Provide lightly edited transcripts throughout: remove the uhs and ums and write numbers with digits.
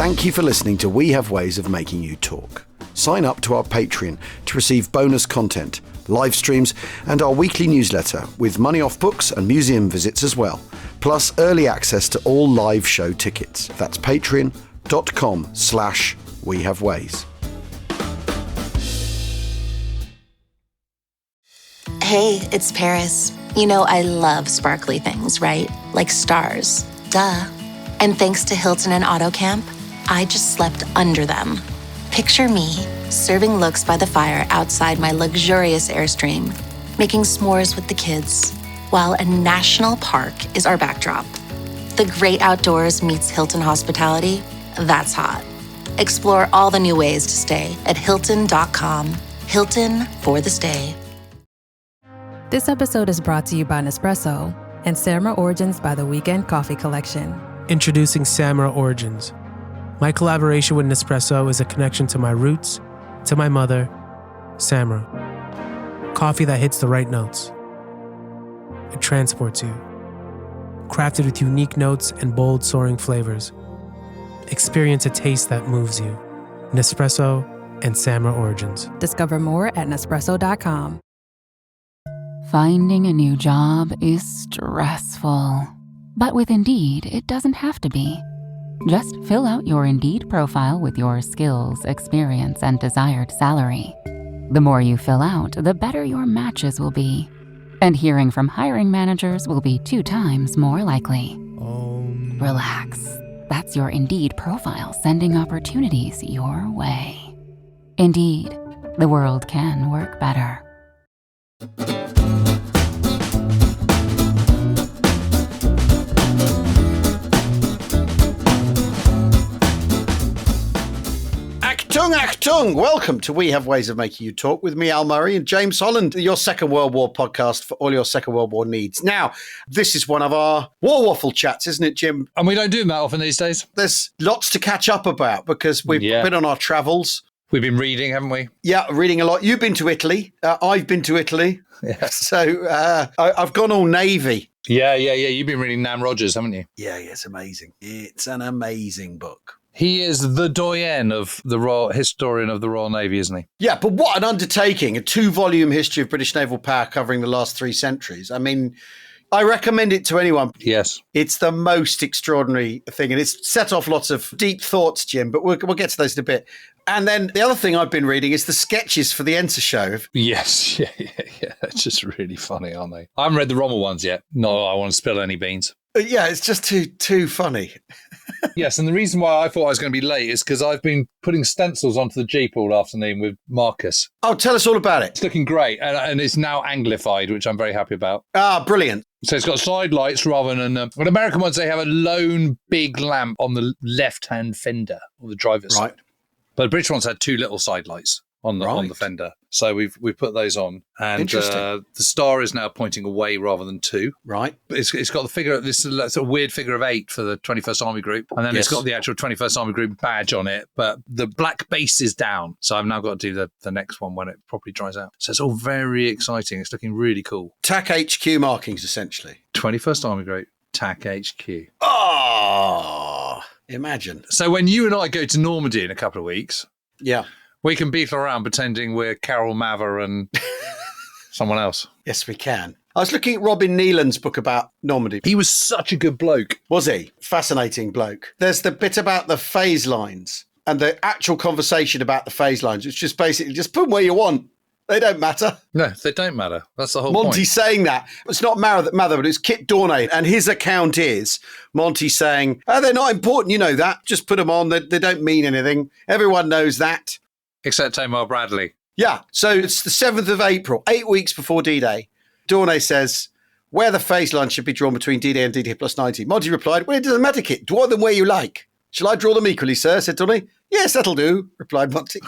Thank you for listening to We Have Ways of Making You Talk. Sign up to our Patreon to receive bonus content, live streams, and our weekly newsletter with money off books and museum visits as well, plus early access to all live show tickets. That's patreon.com/wehaveways. Hey, it's Paris. You know I love sparkly things, right? Like stars. Duh. And thanks to Hilton and AutoCamp, I just slept under them. Picture me, serving looks by the fire outside my luxurious Airstream, making s'mores with the kids, while a national park is our backdrop. The great outdoors meets Hilton hospitality. That's hot. Explore all the new ways to stay at Hilton.com. Hilton for the stay. This episode is brought to you by Nespresso and Samra Origins by the Weekend Coffee Collection. Introducing Samra Origins. My collaboration with Nespresso is a connection to my roots, to my mother, Samra. Coffee that hits the right notes. It transports you. Crafted with unique notes and bold, soaring flavors. Experience a taste that moves you. Nespresso and Samra Origins. Discover more at Nespresso.com. Finding a new job is stressful. But with Indeed, it doesn't have to be. Just fill out your Indeed profile with your skills, experience, and desired salary. The more you fill out, the better your matches will be. And hearing from hiring managers will be 2 times more likely. Relax. That's your Indeed profile sending opportunities your way. Indeed, the world can work better. Achtung! Welcome to We Have Ways of Making You Talk with me, Al Murray, and James Holland, your Second World War podcast for all your Second World War needs. Now, this is one of our war waffle chats, isn't it, Jim? And we don't do them that often these days. There's lots to catch up about because we've been on our travels. We've been reading, haven't we? Yeah, reading a lot. You've been to Italy. I've been to Italy. Yeah. So I've gone all navy. Yeah. You've been reading Nam Rogers, haven't you? Yeah, it's amazing. It's an amazing book. He is the doyen of the Royal historian of the Royal Navy, isn't he? Yeah, but what an undertaking. A 2-volume history of British naval power covering the last 3 centuries. I mean, I recommend it to anyone. Yes. It's the most extraordinary thing. And it's set off lots of deep thoughts, Jim, but we'll get to those in a bit. And then the other thing I've been reading is the sketches for the Ensa show. Yes. Yeah. It's just really funny, aren't they? I haven't read the Rommel ones yet. No, I want to spill any beans. Yeah, it's just too funny. Yes, and the reason why I thought I was going to be late is because I've been putting stencils onto the Jeep all afternoon with Marcus. Oh, tell us all about it. It's looking great, and it's now anglified, which I'm very happy about. Ah, brilliant. So it's got side lights rather than... With American ones, they have a lone big lamp on the left-hand fender, or the driver's side. But the British ones had 2 little side lights on the fender. So we've put those on. And the star is now pointing away rather than to. Right. But it's got the figure, this sort of weird figure of 8 for the 21st Army Group. And then it's got the actual 21st Army Group badge on it. But the black base is down. So I've now got to do the next one when it properly dries out. So it's all very exciting. It's looking really cool. TAC HQ markings, essentially. 21st Army Group, TAC HQ. Oh, imagine. So when you and I go to Normandy in a couple of weeks... Yeah. We can beetle around pretending we're Carol Mather and someone else. Yes, we can. I was looking at Robin Nealon's book about Normandy. He was such a good bloke. Was he? Fascinating bloke. There's the bit about the phase lines and the actual conversation about the phase lines, which just basically just put them where you want. They don't matter. No, they don't matter. That's the whole Monty point. saying that. It's not Mather, but it's Kit Dornay. And his account is Monty saying, they're not important, you know that. Just put them on. They don't mean anything. Everyone knows that. Except Tamar Bradley. Yeah, so it's the 7th of April, 8 weeks before D-Day. Dornay says, where the phase line should be drawn between D-Day and D-Day plus 90. Monty replied, well, it doesn't matter, Kit. Draw them where you like. Shall I draw them equally, sir? Said Dornay. Yes, that'll do, replied Monty.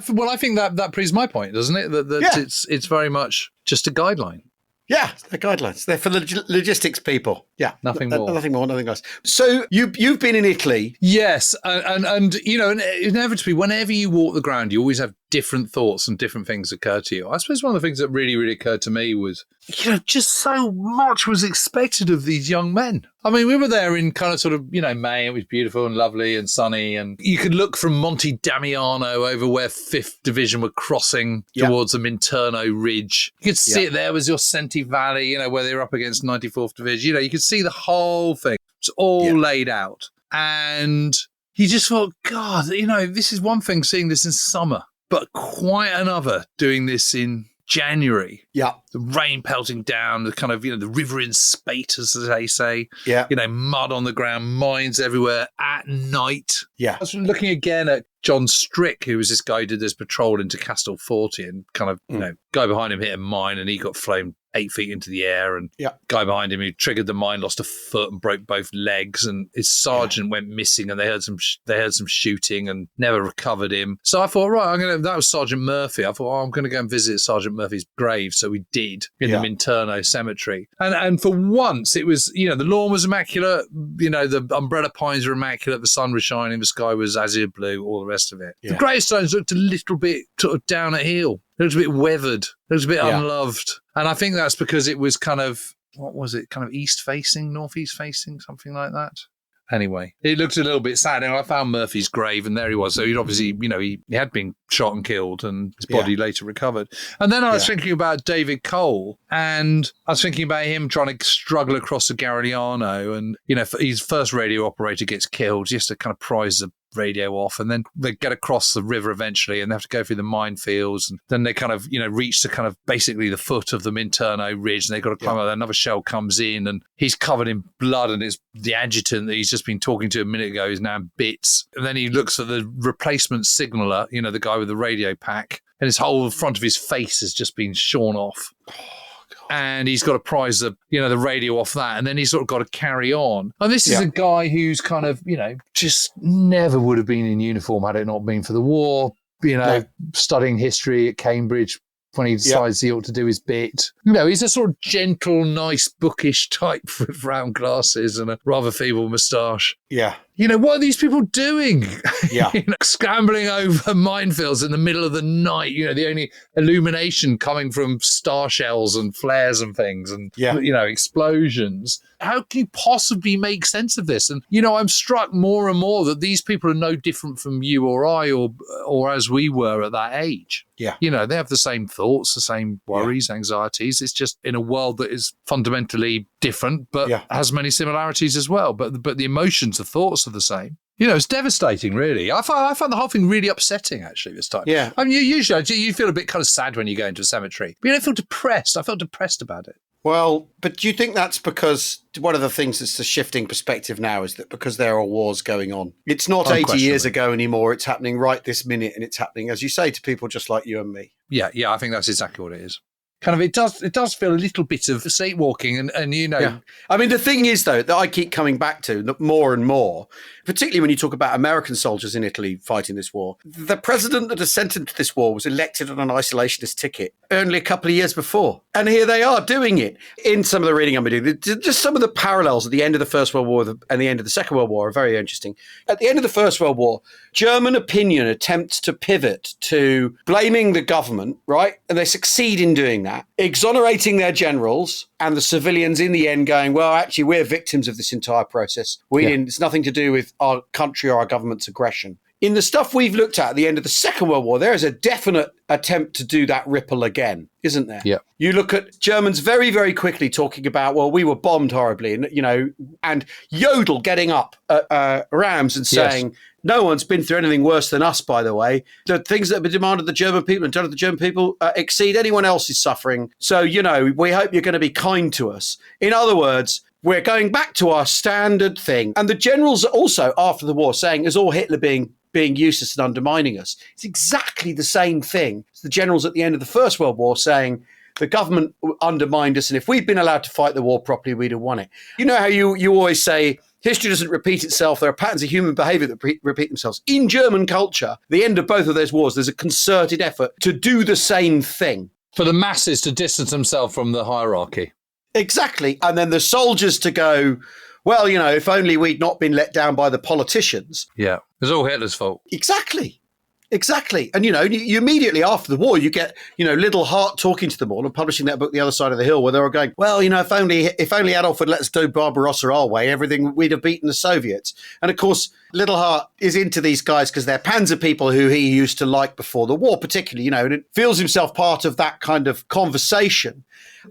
Well, I think that proves my point, doesn't it? That it's very much just a guideline. Yeah, they're guidelines. They're for the logistics people. Yeah. Nothing more. Nothing more, nothing less. So you've been in Italy. Yes. And inevitably, whenever you walk the ground, you always have different thoughts and different things occur to you. I suppose one of the things that really, really occurred to me was, just so much was expected of these young men. I mean, we were there in kind of sort of, May. It was beautiful and lovely and sunny. And you could look from Monte Damiano over where 5th Division were crossing towards the Minturno Ridge. You could see it. There was Yosemite Valley, where they were up against 94th Division. You could see the whole thing. It's all laid out. And you just thought, God, this is one thing seeing this in summer, but quite another doing this in January. Yeah. The rain pelting down, the kind of, the river in spate, as they say. Yeah. Mud on the ground, mines everywhere at night. Yeah. I was looking again at John Strick, who was this guy who did this patrol into Castelforte, and kind of, guy behind him hit a mine and he got flown 8 feet into the air, and guy behind him who triggered the mine lost a foot and broke both legs, and his sergeant went missing, and they heard some shooting and never recovered him. So I thought, right, that was Sergeant Murphy. I thought, I'm going to go and visit Sergeant Murphy's grave. So we did in the Minturno Cemetery, and for once it was, the lawn was immaculate, the umbrella pines were immaculate, the sun was shining, the sky was azure blue, all the rest of it. The gravestones looked a little bit sort of down at heel. It was a bit weathered. It was a bit unloved. And I think that's because it was kind of, what was it? Kind of east-facing, northeast-facing, something like that. Anyway, it looked a little bit sad. And I found Murphy's grave, and there he was. So he'd obviously, he had been shot and killed, and his body later recovered. And then I was thinking about David Cole, and I was thinking about him trying to struggle across the Garigliano, and, his first radio operator gets killed just to kind of prise the radio off, and then they get across the river eventually, and they have to go through the minefields, and then they kind of reach the kind of basically the foot of the Minturno Ridge, and they've got to climb up. Another shell comes in, and he's covered in blood, and it's the adjutant that he's just been talking to a minute ago is now in bits. And then he looks at the replacement signaller, the guy with the radio pack, and his whole front of his face has just been shorn off. And he's got to prise the radio off that, and then he's sort of got to carry on. And this is a guy who's kind of, just never would have been in uniform had it not been for the war, studying history at Cambridge when he decides he ought to do his bit. He's a sort of gentle, nice, bookish type with round glasses and a rather feeble moustache. Yeah. What are these people doing? Yeah. Scrambling over minefields in the middle of the night, the only illumination coming from star shells and flares and things and, explosions. How can you possibly make sense of this? And, I'm struck more and more that these people are no different from you or I or as we were at that age. Yeah. They have the same thoughts, the same worries, anxieties. It's just in a world that is fundamentally different, but has many similarities as well. But the emotions, the thoughts are the same. It's devastating, really. I found the whole thing really upsetting, actually, this time. Yeah. I mean, usually you feel a bit kind of sad when you go into a cemetery, but you don't feel depressed. I felt depressed about it. Well, but do you think that's because one of the things that's the shifting perspective now is that because there are wars going on, it's not 80 years ago anymore. It's happening right this minute, and it's happening, as you say, to people just like you and me. Yeah, I think that's exactly what it is. Kind of, it does feel a little bit of sleepwalking, and Yeah. I mean, the thing is, though, that I keep coming back to more and more, particularly when you talk about American soldiers in Italy fighting this war. The president that has sent them to this war was elected on an isolationist ticket only a couple of years before. And here they are doing it. In some of the reading I'm doing, just some of the parallels at the end of the First World War and the end of the Second World War are very interesting. At the end of the First World War, German opinion attempts to pivot to blaming the government, right? And they succeed in doing that, exonerating their generals, and the civilians in the end going, well, actually, we're victims of this entire process. It's nothing to do with our country or our government's aggression. In the stuff we've looked at the end of the Second World War, there is a definite attempt to do that ripple again, isn't there? Yeah. You look at Germans very, very quickly talking about, well, we were bombed horribly, and Jodl getting up at Rams and saying, no one's been through anything worse than us, by the way. The things that have been demanded of the German people and done to the German people exceed anyone else's suffering. So, we hope you're going to be kind to us. In other words, we're going back to our standard thing. And the generals also, after the war, saying, is all Hitler being useless and undermining us? It's exactly the same thing as the generals at the end of the First World War saying, the government undermined us, and if we'd been allowed to fight the war properly, we'd have won it. You know how you always say, history doesn't repeat itself. There are patterns of human behavior that repeat themselves. In German culture, the end of both of those wars, there's a concerted effort to do the same thing. For the masses to distance themselves from the hierarchy. Exactly. And then the soldiers to go, well, if only we'd not been let down by the politicians. Yeah. It was all Hitler's fault. Exactly. Exactly. And, you immediately after the war, you get, Liddell Hart talking to them all and publishing that book, The Other Side of the Hill, where they were going, well, if only Adolf would let us do Barbarossa our way, we'd have beaten the Soviets. And of course, Liddell Hart is into these guys because they're Panzer people who he used to like before the war, particularly, and it feels himself part of that kind of conversation.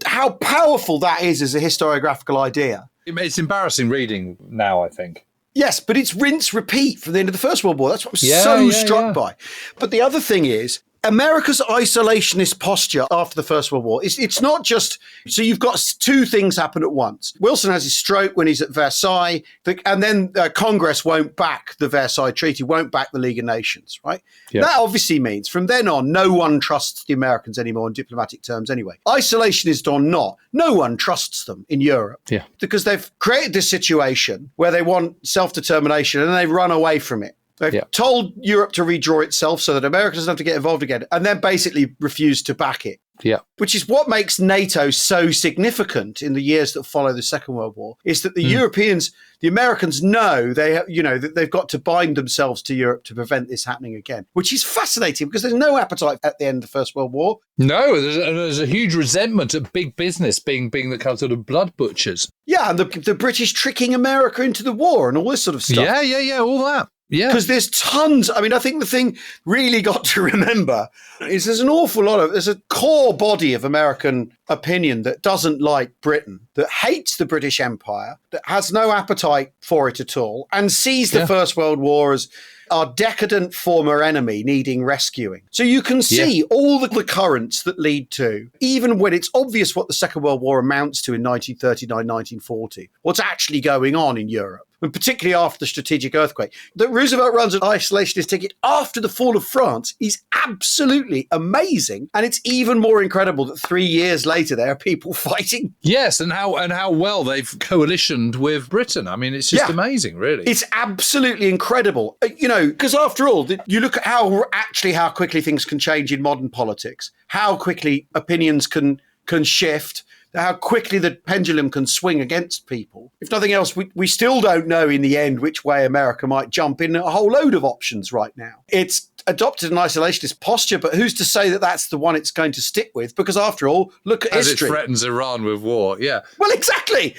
How powerful that is as a historiographical idea. It's embarrassing reading now, I think. Yes, but it's rinse repeat from the end of the First World War. That's what I was struck by. But the other thing is, America's isolationist posture after the First World War, it's not just, so you've got two things happen at once. Wilson has his stroke when he's at Versailles, and then Congress won't back the Versailles Treaty, won't back the League of Nations, right? Yeah. That obviously means from then on, no one trusts the Americans anymore in diplomatic terms anyway. Isolationist or not, no one trusts them in Europe because they've created this situation where they want self-determination and they run away from it. They've told Europe to redraw itself so that America doesn't have to get involved again, and then basically refused to back it. Yeah. Which is what makes NATO so significant in the years that follow the Second World War, is that the Europeans, the Americans know that they've got to bind themselves to Europe to prevent this happening again, which is fascinating because there's no appetite at the end of the First World War. No, there's a huge resentment at big business being the kind of sort of blood butchers. Yeah, and the British tricking America into the war and all this sort of stuff. Yeah, all that. Yeah. Because there's tons. I mean, I think the thing really got to remember is there's a core body of American opinion that doesn't like Britain, that hates the British Empire, that has no appetite for it at all, and sees the First World War as our decadent former enemy needing rescuing. So you can see all the currents that lead to, even when it's obvious what the Second World War amounts to in 1939, 1940, what's actually going on in Europe. And particularly after the strategic earthquake, that Roosevelt runs an isolationist ticket after the fall of France is absolutely amazing. And it's even more incredible that 3 years later, there are people fighting. Yes, and how well they've coalitioned with Britain. I mean, it's just amazing, really. It's absolutely incredible. Because after all, you look at how quickly things can change in modern politics, how quickly opinions can shift, how quickly the pendulum can swing against people. If nothing else, we still don't know in the end which way America might jump in a whole load of options right now. It's adopted an isolationist posture, but who's to say that that's the one it's going to stick with? Because after all, look at history. As it threatens Iran with war, yeah. Well, exactly.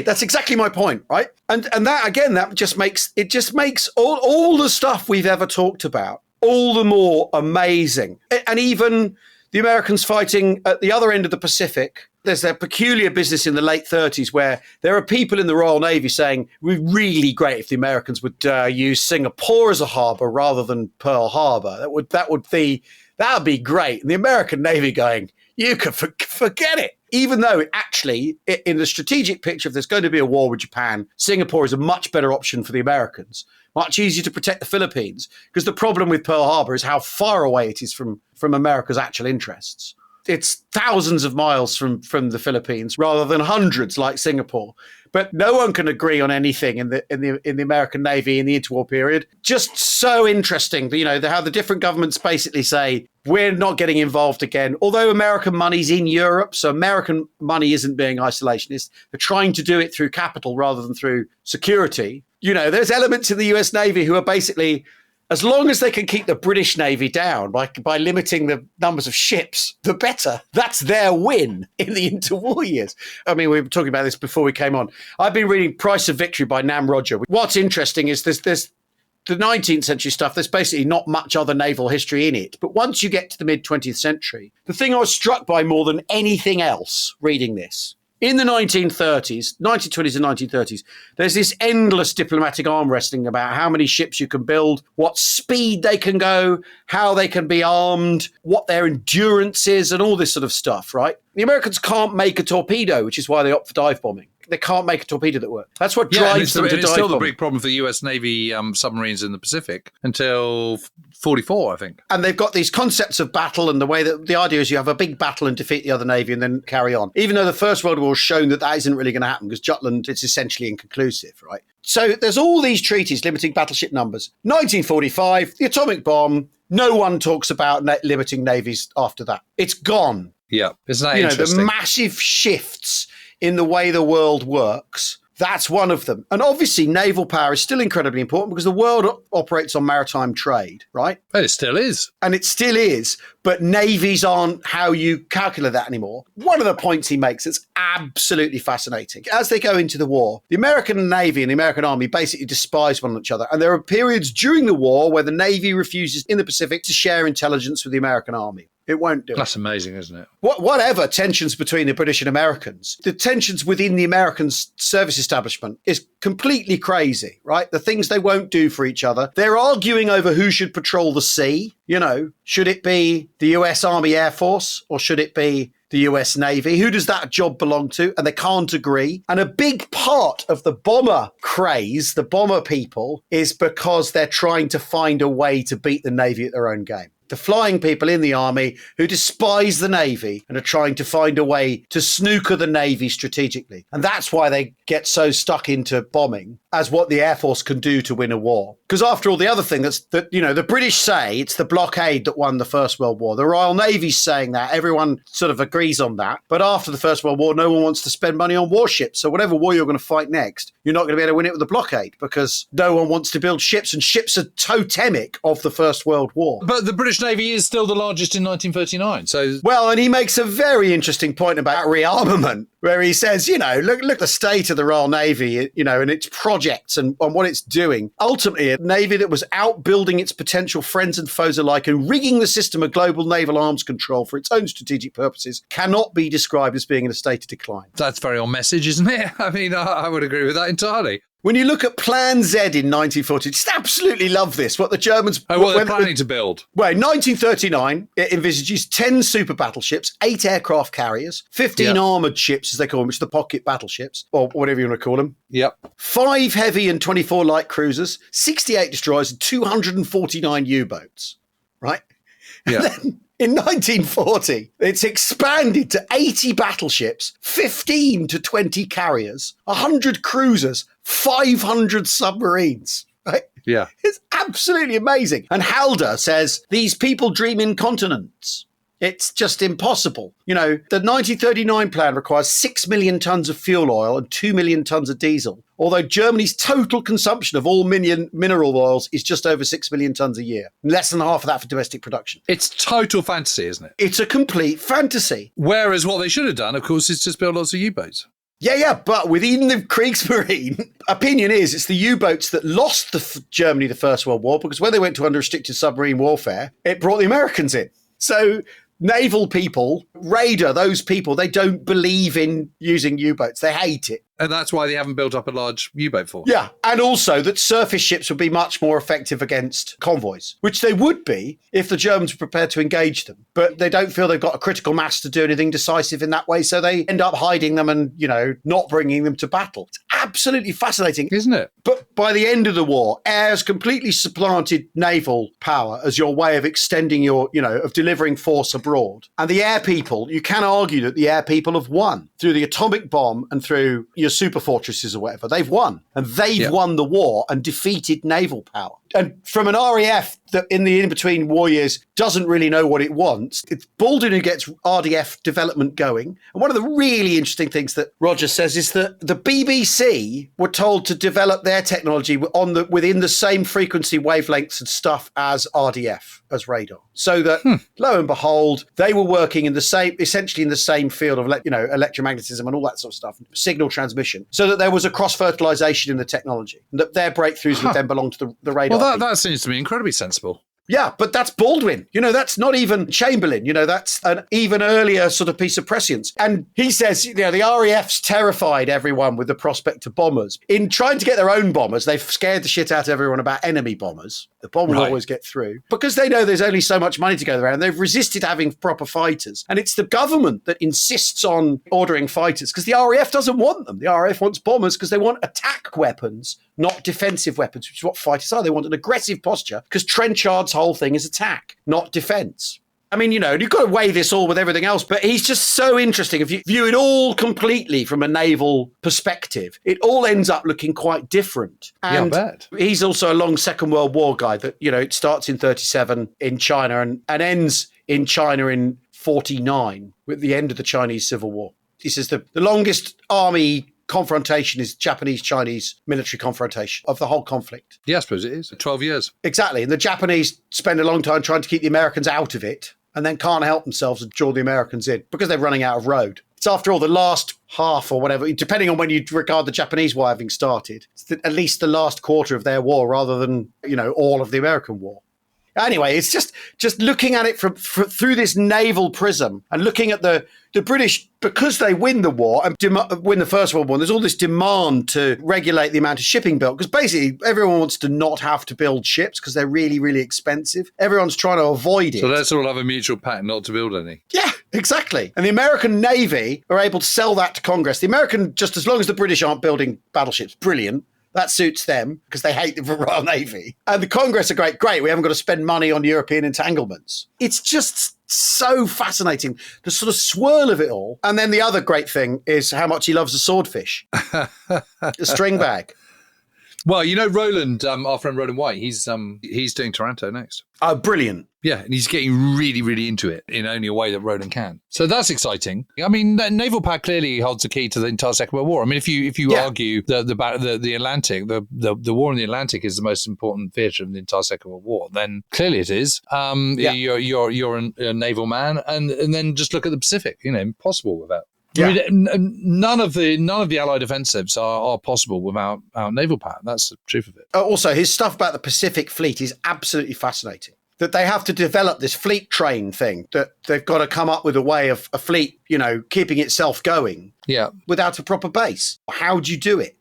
That's exactly my point, right? And that, again, that just makes all the stuff we've ever talked about all the more amazing. And even the Americans fighting at the other end of the Pacific, there's that peculiar business in the late 30s where there are people in the Royal Navy saying it would be really great if the Americans would use Singapore as a harbour rather than Pearl Harbor. That would be great. And the American Navy going, you can forget it. Even though actually, in the strategic picture, if there's going to be a war with Japan, Singapore is a much better option for the Americans. Much easier to protect the Philippines, because the problem with Pearl Harbor is how far away it is from America's actual interests. It's thousands of miles from the Philippines rather than hundreds like Singapore. But no one can agree on anything in the American Navy in the interwar period. Just so interesting, how the different governments basically say, we're not getting involved again. Although American money's in Europe, so American money isn't being isolationist. They're trying to do it through capital rather than through security. There's elements in the US Navy who are basically, as long as they can keep the British Navy down by limiting the numbers of ships, the better. That's their win in the interwar years. I mean, we were talking about this before we came on. I've been reading Price of Victory by Nam Roger. What's interesting is there's the 19th century stuff. There's basically not much other naval history in it. But once you get to the mid-20th century, the thing I was struck by more than anything else reading this, in the 1930s, 1920s and 1930s, there's this endless diplomatic arm wrestling about how many ships you can build, what speed they can go, how they can be armed, what their endurance is, and all this sort of stuff, right? The Americans can't make a torpedo, which is why they opt for dive bombing. They can't make a torpedo that works. That's what drives them to dive bomb. It's still the big problem for the US Navy submarines in the Pacific until 44, I think. And they've got these concepts of battle, and the way that the idea is you have a big battle and defeat the other navy and then carry on. Even though the First World War has shown that isn't really going to happen because Jutland is essentially inconclusive, right? So there's all these treaties limiting battleship numbers. 1945, the atomic bomb. No one talks about limiting navies after that. It's gone. Yeah, isn't that interesting? The massive shifts in the way the world works That's one of them. And obviously, naval power is still incredibly important because the world operates on maritime trade, right? And it still is. And it still is, but navies aren't how you calculate that anymore. One of the points he makes that's absolutely fascinating. As they go into the war, the American Navy and the American Army basically despise one another. And there are periods during the war where the Navy refuses in the Pacific to share intelligence with the American Army. It won't do. That's amazing, isn't it? Whatever tensions between the British and Americans, the tensions within the American service establishment is completely crazy, right? The things they won't do for each other. They're arguing over who should patrol the sea. You know, should it be the US Army Air Force or should it be the US Navy? Who does that job belong to? And they can't agree. And a big part of the bomber craze, the bomber people, is because they're trying to find a way to beat the Navy at their own game. The flying people in the army who despise the Navy and are trying to find a way to snooker the Navy strategically. And that's why they get so stuck into bombing as what the Air Force can do to win a war. Because after all, the other thing the British say it's the blockade that won the First World War. The Royal Navy's saying that. Everyone sort of agrees on that. But after the First World War, no one wants to spend money on warships. So whatever war you're going to fight next, you're not going to be able to win it with the blockade because no one wants to build ships. And ships are totemic of the First World War. But the British Navy is still the largest in 1939. So well, and he makes a very interesting point about rearmament, where he says, look the state of the Royal Navy, and its projects and what it's doing. Ultimately, a navy that was outbuilding its potential friends and foes alike and rigging the system of global naval arms control for its own strategic purposes cannot be described as being in a state of decline. That's very on message, isn't it? I mean, I would agree with that entirely. When you look at Plan Z in 1940, just absolutely love this. What the Germans... what they're planning to build. Well, in 1939, it envisages 10 super battleships, 8 aircraft carriers, 15 armoured ships, as they call them, which are the pocket battleships, or whatever you want to call them. Yep. 5 heavy and 24 light cruisers, 68 destroyers, and 249 U-boats, right? Yeah. In 1940, it's expanded to 80 battleships, 15 to 20 carriers, 100 cruisers, 500 submarines. Right? Yeah. It's absolutely amazing. And Halder says, these people dream in continents. It's just impossible. The 1939 plan requires 6 million tons of fuel oil and 2 million tons of diesel, although Germany's total consumption of all mineral oils is just over 6 million tons a year. Less than half of that for domestic production. It's total fantasy, isn't it? It's a complete fantasy. Whereas what they should have done, of course, is just build lots of U-boats. Yeah, but within the Kriegsmarine, opinion is it's the U-boats that lost Germany the First World War, because when they went to unrestricted submarine warfare, it brought the Americans in. So naval people, radar, those people, they don't believe in using U-boats. They hate it. And that's why they haven't built up a large U-boat force. Yeah, and also that surface ships would be much more effective against convoys, which they would be if the Germans were prepared to engage them. But they don't feel they've got a critical mass to do anything decisive in that way, so they end up hiding them and, not bringing them to battle. It's absolutely fascinating. Isn't it? But by the end of the war, air has completely supplanted naval power as your way of extending of delivering force abroad. And the air people, you can argue that the air people have won through the atomic bomb and through your super fortresses or whatever. They've won. And they've won the war and defeated naval power. And from an RAF that in the in-between war years doesn't really know what it wants, it's Baldwin who gets RDF development going. And one of the really interesting things that Roger says is that the BBC were told to develop their technology within the same frequency wavelengths and stuff as RDF, as radar. So that, lo and behold, they were working essentially in the same field of, electromagnetism and all that sort of stuff, signal transmission, so that there was a cross-fertilization in the technology, and that their breakthroughs would then belong to the radar. Well, that seems to me incredibly sensible. Yeah, but that's Baldwin. That's not even Chamberlain. That's an even earlier sort of piece of prescience. And he says, the RAF's terrified everyone with the prospect of bombers. In trying to get their own bombers, they've scared the shit out of everyone about enemy bombers. The bomb will always get through. Because they know there's only so much money to go around, they've resisted having proper fighters. And it's the government that insists on ordering fighters, because the RAF doesn't want them. The RAF wants bombers because they want attack weapons, not defensive weapons, which is what fighters are. They want an aggressive posture, because Trenchard's whole thing is attack, not defense. I mean, you've got to weigh this all with everything else, but he's just so interesting. If you view it all completely from a naval perspective, it all ends up looking quite different. And I bet. He's also a long Second World War guy that, it starts in 1937 in China and ends in China in 1949 with the end of the Chinese Civil War. He says the longest army confrontation is Japanese-Chinese military confrontation of the whole conflict. Yeah, I suppose it is. 12 years. Exactly. And the Japanese spend a long time trying to keep the Americans out of it and then can't help themselves and draw the Americans in because they're running out of road. It's after all the last half or whatever, depending on when you regard the Japanese war having started, it's at least the last quarter of their war rather than, all of the American war. Anyway, it's just looking at it through this naval prism and looking at the British, because they win the war and win the First World War, there's all this demand to regulate the amount of shipping built, because basically everyone wants to not have to build ships because they're really, really expensive. Everyone's trying to avoid it. So let's all have a mutual pact not to build any. Yeah, exactly. And the American Navy are able to sell that to Congress. The American, just as long as the British aren't building battleships, brilliant. That suits them because they hate the Royal Navy. And the Congress are great, we haven't got to spend money on European entanglements. It's just so fascinating, the sort of swirl of it all. And then the other great thing is how much he loves a swordfish, a string bag. Well, Roland, our friend Roland White, he's doing Taranto next. Oh, brilliant. Yeah, and he's getting really, really into it in only a way that Roland can. So that's exciting. I mean, naval power clearly holds the key to the entire Second World War. I mean, if you argue the Atlantic, the war in the Atlantic is the most important theatre of the entire Second World War, then clearly it is. You're a naval man, and then just look at the Pacific. Impossible without. Yeah. I mean, none of the Allied offensives are possible without naval power. That's the truth of it. Also, his stuff about the Pacific Fleet is absolutely fascinating. That they have to develop this fleet train thing, that they've got to come up with a way of a fleet, keeping itself going without a proper base. How do you do it?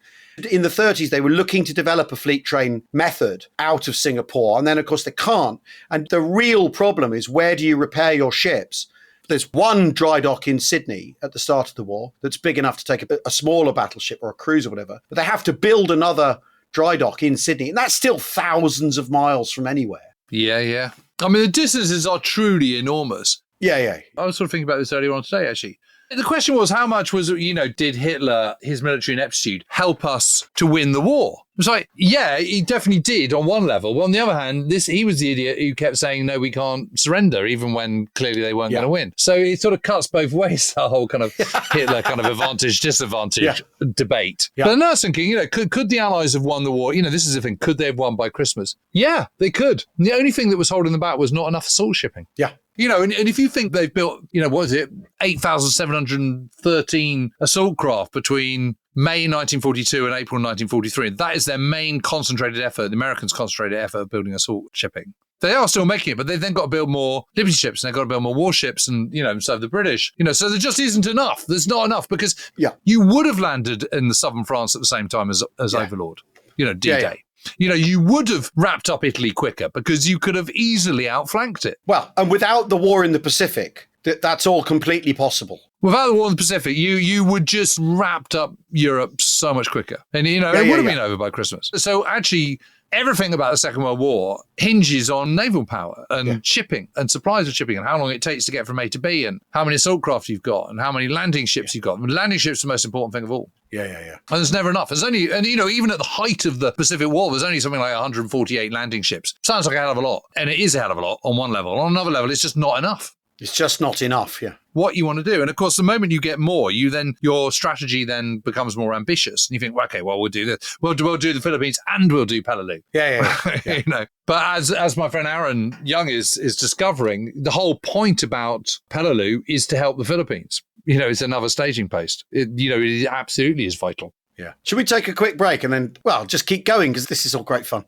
In the 30s, they were looking to develop a fleet train method out of Singapore. And then, of course, they can't. And the real problem is, where do you repair your ships? There's one dry dock in Sydney at the start of the war that's big enough to take a smaller battleship or a cruiser or whatever. But they have to build another dry dock in Sydney. And that's still thousands of miles from anywhere. Yeah. I mean, the distances are truly enormous. Yeah. I was sort of thinking about this earlier on today, actually. The question was, how much was, did Hitler, his military ineptitude, help us to win the war? It was like, yeah, he definitely did on one level. But on the other hand, he was the idiot who kept saying, no, we can't surrender, even when clearly they weren't going to win. So it sort of cuts both ways, the whole kind of Hitler kind of advantage-disadvantage debate. Yeah. But now I was thinking, could the Allies have won the war? This is the thing. Could they have won by Christmas? Yeah, they could. And the only thing that was holding them back was not enough assault shipping. Yeah. And if you think they've built, 8,713 assault craft between May 1942 and April 1943, that is their main concentrated effort, the Americans' concentrated effort of building assault shipping. They are still making it, but they've then got to build more Liberty ships and they've got to build more warships and, so the British, so there just isn't enough. There's not enough because you would have landed in the southern France at the same time as Overlord, D-Day. You would have wrapped up Italy quicker because you could have easily outflanked it. Well, and without the war in the Pacific, that's all completely possible. Without the war in the Pacific, you would just wrapped up Europe so much quicker. And, it would have been over by Christmas. So actually, everything about the Second World War hinges on naval power and shipping and supplies of shipping and how long it takes to get from A to B and how many assault craft you've got and how many landing ships you've got. I mean, landing ships are the most important thing of all. Yeah. And there's never enough. There's only, and even at the height of the Pacific War, there's only something like 148 landing ships. Sounds like a hell of a lot. And it is a hell of a lot on one level. On another level, it's just not enough. It's just not enough, What you want to do. And of course, the moment you get more, your strategy then becomes more ambitious. And you think, well, okay, we'll do this. We'll do the Philippines and we'll do Peleliu. Yeah. But as my friend Aaron Young is discovering, the whole point about Peleliu is to help the Philippines. It's another staging post. It absolutely is vital. Yeah. Should we take a quick break and then, just keep going because this is all great fun.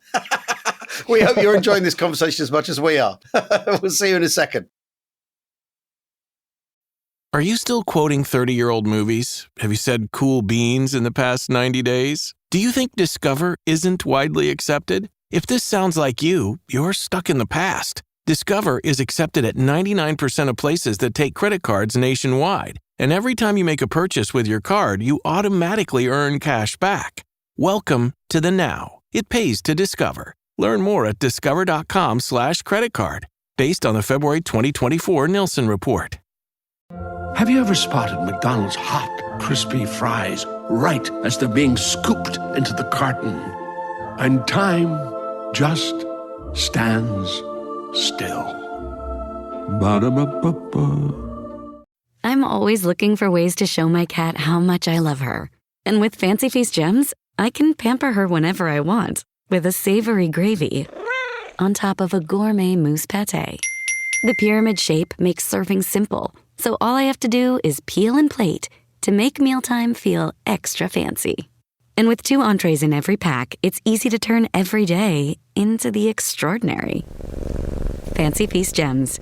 We hope you're enjoying this conversation as much as we are. We'll see you in a second. Are you still quoting 30-year-old movies? Have you said cool beans in the past 90 days? Do you think Discover isn't widely accepted? If this sounds like you're stuck in the past. Discover is accepted at 99% of places that take credit cards nationwide. And every time you make a purchase with your card, you automatically earn cash back. Welcome to the now. It pays to Discover. Learn more at discover.com/credit card. Based on the February 2024 Nielsen report. Have you ever spotted McDonald's hot, crispy fries right as they're being scooped into the carton? And time just stands still. Ba-da-ba-ba-ba. I'm always looking for ways to show my cat how much I love her. And with Fancy Feast gems, I can pamper her whenever I want with a savory gravy on top of a gourmet mousse pâté. The pyramid shape makes serving simple, so all I have to do is peel and plate to make mealtime feel extra fancy. And with 2 entrees in every pack, it's easy to turn every day into the extraordinary. Fancy Feast gems.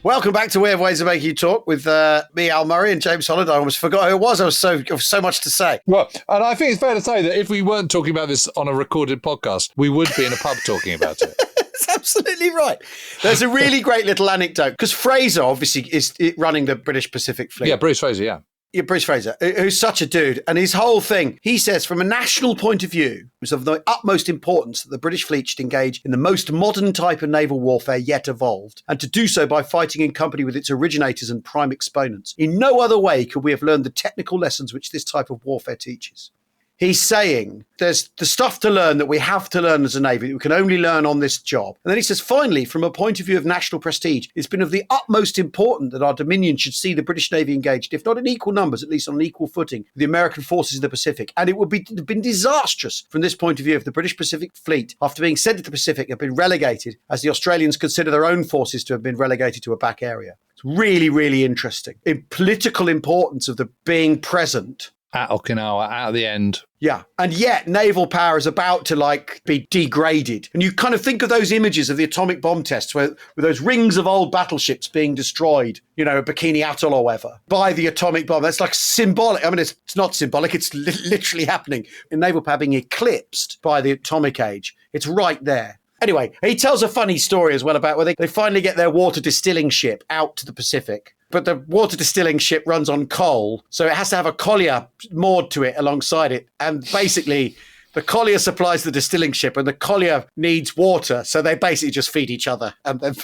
Welcome back to Weird Ways of Making You Talk with me, Al Murray, and James Holland. I almost forgot who it was. I was so much to say. Well, and I think it's fair to say that if we weren't talking about this on a recorded podcast, we would be in a pub talking about it. That's absolutely right. There's a really great little anecdote, because Fraser obviously is running the British Pacific Fleet. Yeah, Bruce Fraser, yeah. Yeah, Bruce Fraser, who's such a dude. And his whole thing, he says, from a national point of view, it's of the utmost importance that the British fleet should engage in the most modern type of naval warfare yet evolved, and to do so by fighting in company with its originators and prime exponents. In no other way could we have learned the technical lessons which this type of warfare teaches. He's saying there's the stuff to learn that we have to learn as a Navy that we can only learn on this job. And then he says, finally, from a point of view of national prestige, it's been of the utmost importance that our Dominion should see the British Navy engaged, if not in equal numbers, at least on an equal footing, with the American forces in the Pacific. And it would have been disastrous from this point of view if the British Pacific Fleet, after being sent to the Pacific, had been relegated, as the Australians consider their own forces to have been relegated to a back area. It's really, really interesting. In political importance of the being present at Okinawa, at the end. Yeah. And yet naval power is about to be degraded. And you kind of think of those images of the atomic bomb tests with those rings of old battleships being destroyed, Bikini Atoll or whatever, by the atomic bomb. That's like symbolic. I mean, it's not symbolic. It's literally happening. In naval power being eclipsed by the atomic age. It's right there. Anyway, he tells a funny story as well about where they finally get their water distilling ship out to the Pacific. But the water distilling ship runs on coal, so it has to have a collier moored to it alongside it. And basically, the collier supplies the distilling ship, and the collier needs water, so they basically just feed each other. And then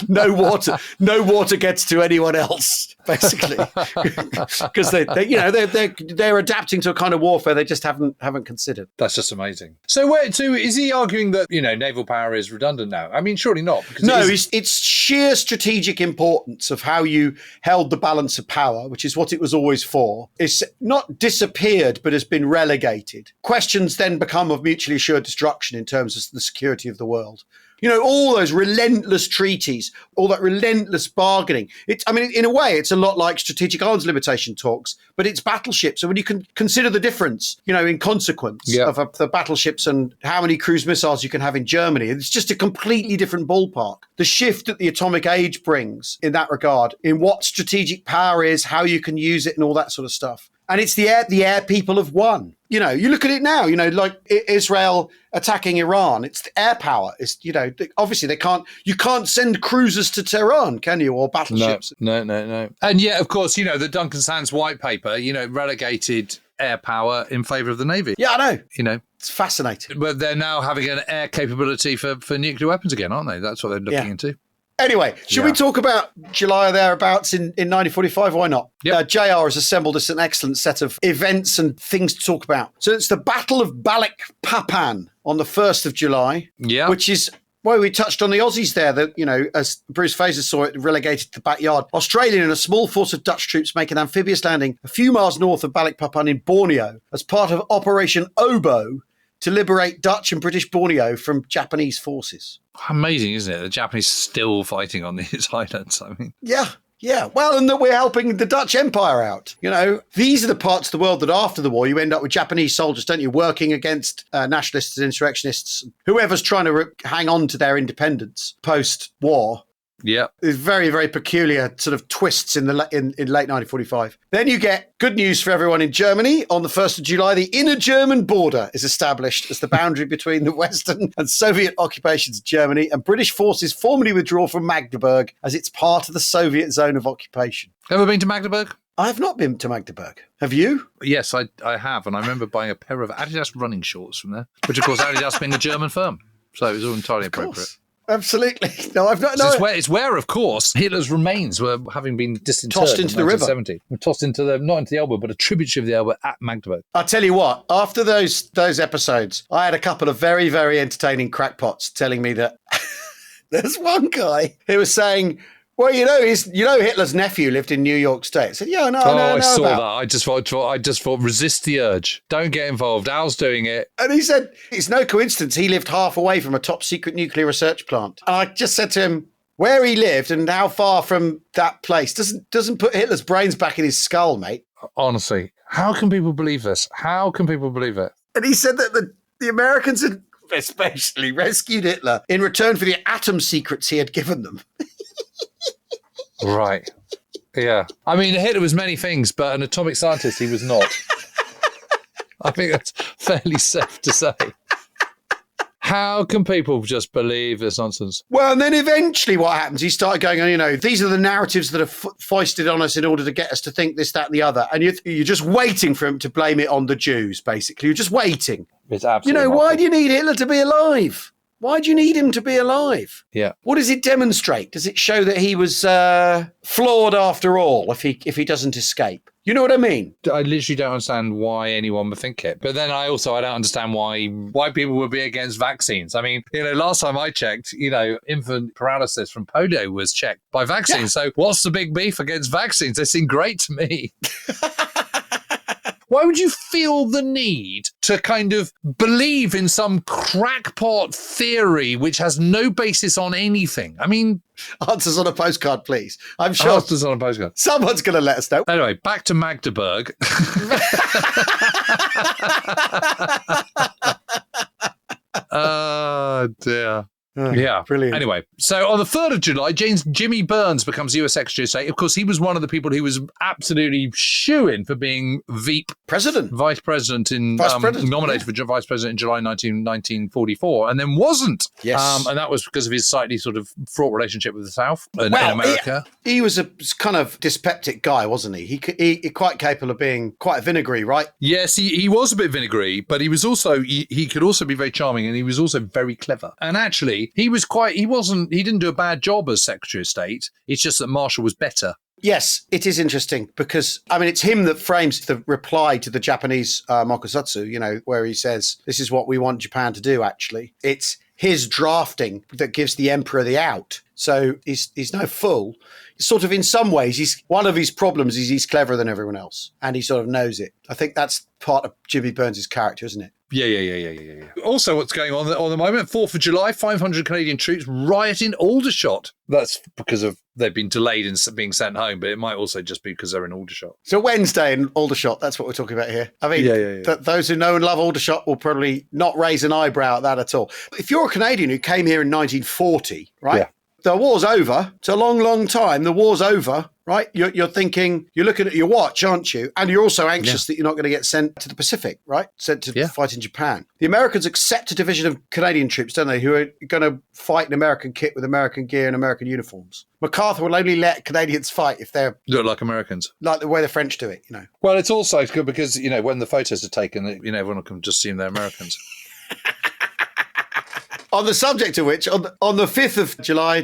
no water gets to anyone else, basically, because they're adapting to a kind of warfare they just haven't considered. That's just amazing. So is he arguing that naval power is redundant now? I mean, surely not. Because it's sheer strategic importance of how you held the balance of power, which is what it was always for. It's not disappeared, but has been relegated. Questions then become of mutually assured destruction in terms of the security of the world. All those relentless treaties, all that relentless bargaining. In a way, it's a lot like strategic arms limitation talks, but it's battleships. So when you can consider the difference, in consequence of the battleships and how many cruise missiles you can have in Germany, it's just a completely different ballpark. The shift that the atomic age brings in that regard, in what strategic power is, how you can use it and all that sort of stuff. And it's the air people have won. You look at it now, like Israel attacking Iran. It's the air power. It's, obviously you can't send cruisers to Tehran, can you? Or battleships. No. And yet, of course, the Duncan Sands white paper, relegated air power in favour of the Navy. Yeah, I know. It's fascinating. But they're now having an air capability for nuclear weapons again, aren't they? That's what they're looking into. Anyway, should we talk about July or thereabouts in 1945? Why not? Yep. JR has assembled us an excellent set of events and things to talk about. So it's the Battle of Balikpapan on the 1st of July, which is why we touched on the Aussies there, that, as Bruce Fraser saw it, relegated to the backyard. Australia and a small force of Dutch troops make an amphibious landing a few miles north of Balikpapan in Borneo as part of Operation Oboe, to liberate Dutch and British Borneo from Japanese forces. Amazing, isn't it? The Japanese still fighting on these islands. I mean, yeah. Well, and that we're helping the Dutch Empire out. These are the parts of the world that after the war you end up with Japanese soldiers, don't you, working against nationalists and insurrectionists, whoever's trying to hang on to their independence post-war. Yeah. There's very, very peculiar sort of twists in late 1945. Then you get good news for everyone in Germany. On the 1st of July, the inner German border is established as the boundary between the Western and Soviet occupations of Germany, and British forces formally withdraw from Magdeburg as it's part of the Soviet zone of occupation. Ever been to Magdeburg? I have not been to Magdeburg. Have you? Yes, I have. And I remember buying a pair of Adidas running shorts from there, which, of course, Adidas being a German firm. So it was all entirely appropriate. Absolutely. No, I've not. No. It's where, of course, Hitler's remains were having been disinterred. Tossed into the river. Tossed into not into the Elbe, but a tributary of the Elbe at Magdeburg. I'll tell you what, after those episodes, I had a couple of very, very entertaining crackpots telling me that There's one guy who was saying, well, Hitler's nephew lived in New York State. I said, yeah, no, I saw that. I just thought, resist the urge. Don't get involved. Al's doing it. And he said, it's no coincidence he lived half away from a top secret nuclear research plant. And I just said to him, where he lived and how far from that place doesn't put Hitler's brains back in his skull, mate. Honestly, how can people believe this? How can people believe it? And he said that the Americans had especially rescued Hitler in return for the atom secrets he had given them. Right. Yeah. I mean, Hitler was many things, but an atomic scientist he was not. I think that's fairly safe to say. How can people just believe this nonsense? Well, and then eventually what happens, he started going on, these are the narratives that are foisted on us in order to get us to think this, that, and the other. And you're just waiting for him to blame it on the Jews, basically. You're just waiting. It's absolutely why do you need Hitler to be alive? Why do you need him to be alive? Yeah. What does it demonstrate? Does it show that he was flawed after all if he doesn't escape? You know what I mean? I literally don't understand why anyone would think it. But then I don't understand why people would be against vaccines. I mean, last time I checked, infant paralysis from polio was checked by vaccines. Yeah. So what's the big beef against vaccines? They seem great to me. Why would you feel the need to kind of believe in some crackpot theory which has no basis on anything? I mean... Answers on a postcard, please. I'm sure... Answers on a postcard. Someone's going to let us know. Anyway, back to Magdeburg. Oh, dear. Yeah, brilliant. Anyway, so on the 3rd of July, Jimmy Burns becomes US Secretary of State. Of course, he was one of the people who was absolutely shoo-in for being vice president nominated for vice president in July 1944, and then wasn't. Yes, and that was because of his slightly sort of fraught relationship with the South in America. He was a kind of dyspeptic guy, wasn't he? He quite capable of being quite vinegary, right? Yes, he was a bit vinegary, but he was also he could also be very charming, and he was also very clever. And actually, he didn't do a bad job as Secretary of State. It's just that Marshall was better. Yes, it is interesting because, it's him that frames the reply to the Japanese mokusatsu, where he says, this is what we want Japan to do, actually. It's his drafting that gives the emperor the out. So he's no fool. Sort of in some ways, one of his problems is he's cleverer than everyone else, and he sort of knows it. I think that's part of Jimmy Burns' character, isn't it? Yeah. Also, what's going on the moment, 4th of July, 500 Canadian troops riot in Aldershot. That's because they've been delayed in being sent home, but it might also just be because they're in Aldershot. So Wednesday in Aldershot, that's what we're talking about here. I mean, those who know and love Aldershot will probably not raise an eyebrow at that at all. If you're a Canadian who came here in 1940, right? Yeah. The war's over. It's a long, long time. The war's over, right? You're thinking, you're looking at your watch, aren't you? And you're also anxious that you're not going to get sent to the Pacific, right? Sent to fight in Japan. The Americans accept a division of Canadian troops, don't they, who are going to fight in American kit with American gear and American uniforms. MacArthur will only let Canadians fight if they're... Look like Americans. Like the way the French do it, Well, it's also good because, when the photos are taken, everyone can just assume they're Americans. On the subject of which, on the 5th of July,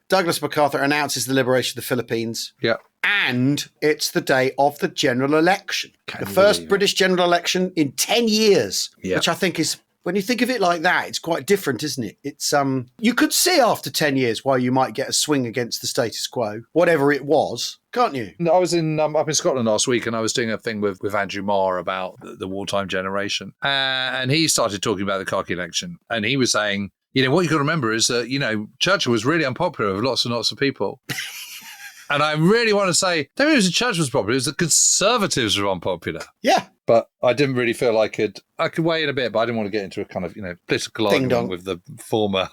Douglas MacArthur announces the liberation of the Philippines. Yeah. And it's the day of the general election. The first British general election in 10 years, which I think is, when you think of it like that, it's quite different, isn't it? It's you could see after 10 years why you might get a swing against the status quo, whatever it was, can't you? I was up in Scotland last week, and I was doing a thing with Andrew Marr about the wartime generation, and he started talking about the khaki election, and he was saying, what you've got to remember is that Churchill was really unpopular with lots and lots of people. And I really want to say, don't think it was the Church was popular, it was the Conservatives were unpopular. Yeah. But I didn't really feel I could weigh in a bit, but I didn't want to get into a kind of, political argument with the former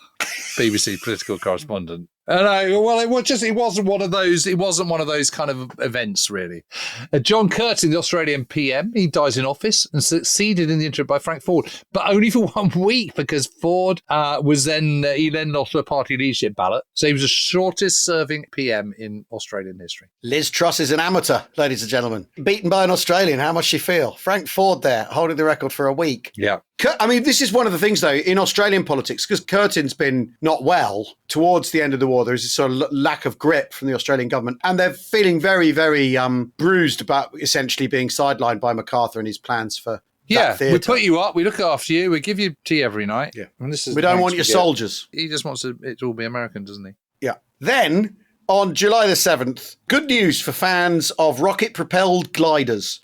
BBC political correspondent. And it wasn't one of those kind of events, really. John Curtin, the Australian PM, he dies in office and succeeded in the interim by Frank Ford, but only for 1 week because Ford he then lost a party leadership ballot. So he was the shortest serving PM in Australian history. Liz Truss is an amateur, ladies and gentlemen. Beaten by an Australian, how must she feel? Frank Ford there, holding the record for a week. Yeah. I mean, this is one of the things, though, in Australian politics, because Curtin's been not well towards the end of the war. There's this sort of lack of grip from the Australian government, and they're feeling very, very bruised about essentially being sidelined by MacArthur and his plans for Yeah, we put you up, we look after you, we give you tea every night. Yeah. And this is we don't want your soldiers. He just wants it to all be American, doesn't he? Yeah. Then, on July the 7th, good news for fans of rocket-propelled gliders.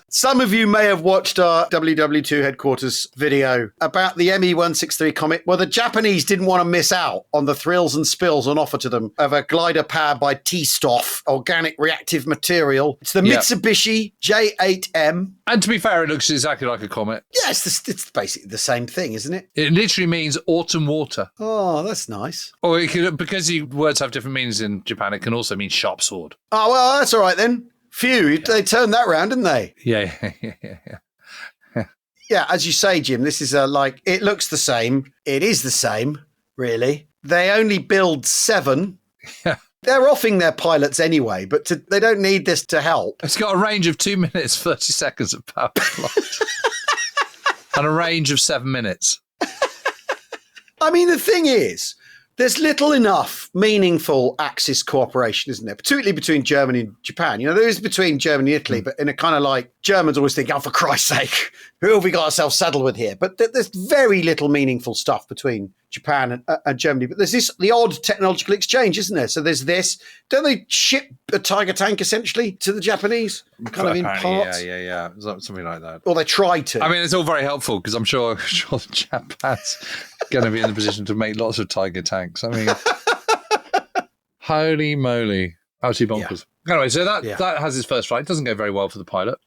Some of you may have watched our WW2 headquarters video about the ME-163 Comet. Well, the Japanese didn't want to miss out on the thrills and spills on offer to them of a glider powered by T-Stoff, organic reactive material. It's the Mitsubishi J8M. And to be fair, it looks exactly like a comet. Yeah, it's basically the same thing, isn't it? It literally means autumn water. Oh, that's nice. Or it could, because words have different meanings in Japan, it can also mean sharp sword. Oh, well, that's all right then. Phew, they turned that round, didn't they? Yeah. Yeah, as you say, Jim, this is it looks the same. It is the same, really. They only build 7. Yeah. They're offing their pilots anyway, but they don't need this to help. It's got a range of 2 minutes, 30 seconds of power flight. And a range of 7 minutes. I mean, the thing is, there's little enough meaningful Axis cooperation, isn't there? Particularly between Germany and Japan. You know, there is between Germany and Italy, but in a kind of like, Germans always think, oh, for Christ's sake, who have we got ourselves saddled with here? But there's very little meaningful stuff between Japan and Germany. But there's the odd technological exchange, isn't there? So there's this. Don't they ship a Tiger tank, essentially, to the Japanese? Kind of in parts? Yeah. Something like that. Or they try to. I mean, it's all very helpful, because I'm sure Japan's going to be in the position to make lots of Tiger tanks. I mean, holy moly. Absolutely bonkers. Yeah. Anyway, so that has its first flight. It doesn't go very well for the pilot.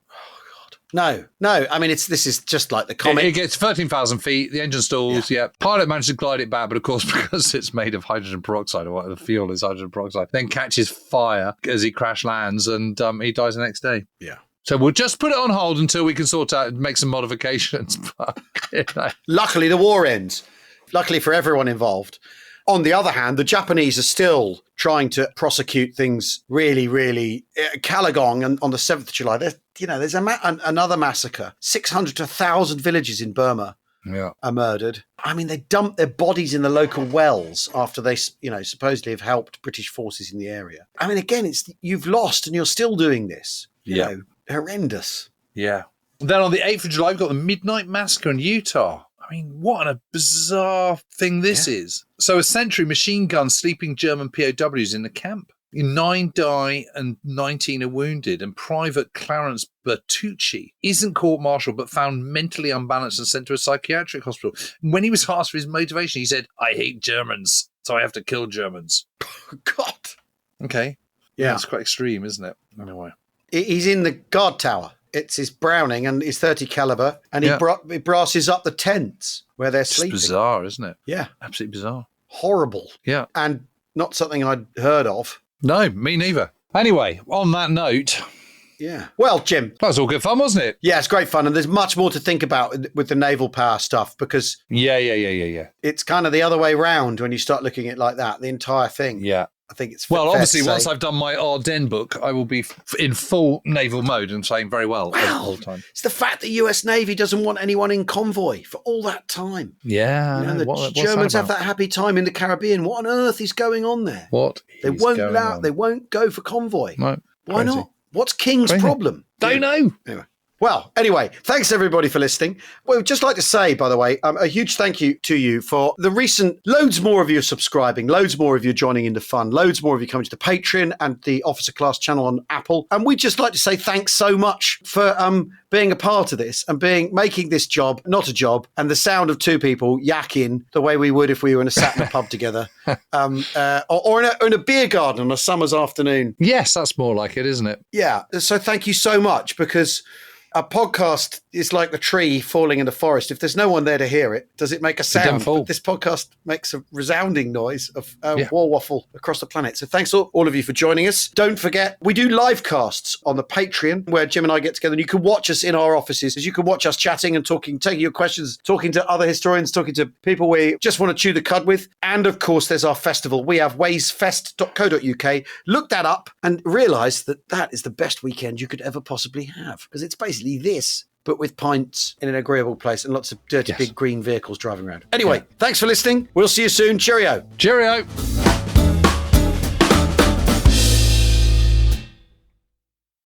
No. I mean, this is just like the Comet. It gets 13,000 feet. The engine stalls. Yeah. Pilot managed to glide it back, but of course, because it's made of hydrogen peroxide, or what the fuel is hydrogen peroxide, then catches fire as he crash lands, and he dies the next day. Yeah. So we'll just put it on hold until we can sort out and make some modifications. Luckily, the war ends. Luckily for everyone involved. On the other hand, the Japanese are still trying to prosecute things really, really. Kalagong, and on the 7th of July, there's another massacre. 600 to 1,000 villages in Burma are murdered. I mean, they dumped their bodies in the local wells after they, supposedly have helped British forces in the area. I mean, again, you've lost and you're still doing this. You know, horrendous. Yeah. Then on the 8th of July, we've got the Midnight Massacre in Utah. I mean, what a bizarre thing this is. So a sentry machine gun sleeping German POWs in the camp. 9 die and 19 are wounded. And Private Clarence Bertucci isn't court-martialed but found mentally unbalanced and sent to a psychiatric hospital. When he was asked for his motivation, he said, I hate Germans, so I have to kill Germans. God. Okay. Yeah. That's quite extreme, isn't it? Anyway. He's in the guard tower. It's his Browning and his 30 caliber, and he brasses up the tents where they're sleeping. It's bizarre, isn't it? Yeah. Absolutely bizarre. Horrible. Yeah. And not something I'd heard of. No, me neither. Anyway, on that note. Yeah. Well, Jim. That was all good fun, wasn't it? Yeah, it's great fun. And there's much more to think about with the naval power stuff, because Yeah. it's kind of the other way round when you start looking at it like that, the entire thing. Yeah. I think it's obviously, once I've done my Ardennes book, I will be in full naval mode and saying very well the whole time. It's the fact the US Navy doesn't want anyone in convoy for all that time. Yeah. The Germans have that happy time in the Caribbean. What on earth is going on there? They won't go for convoy. No. Why not? What's King's problem? Don't know. Anyway, thanks everybody for listening. We'd just like to say, by the way, a huge thank you to you for the recent, loads more of you subscribing, loads more of you joining in the fun, loads more of you coming to the Patreon and the Officer Class channel on Apple. And we'd just like to say thanks so much for being a part of this and making this job not a job, and the sound of two people yakking the way we would if we were sat in a pub together, or in a beer garden on a summer's afternoon. Yes, that's more like it, isn't it? Yeah. So thank you so much, because a podcast is like the tree falling in the forest. If there's no one there to hear it, does it make a sound? But this podcast makes a resounding noise of war waffle across the planet. So thanks all of you for joining us. Don't forget, we do live casts on the Patreon where Jim and I get together, and you can watch us in our offices. You can watch us chatting and talking, taking your questions, talking to other historians, talking to people we just want to chew the cud with. And of course, there's our festival. We have waysfest.co.uk. Look that up and realise that is the best weekend you could ever possibly have, because it's basically this, but with pints in an agreeable place and lots of dirty big green vehicles driving around. Anyway, thanks for listening. We'll see you soon. Cheerio. Cheerio.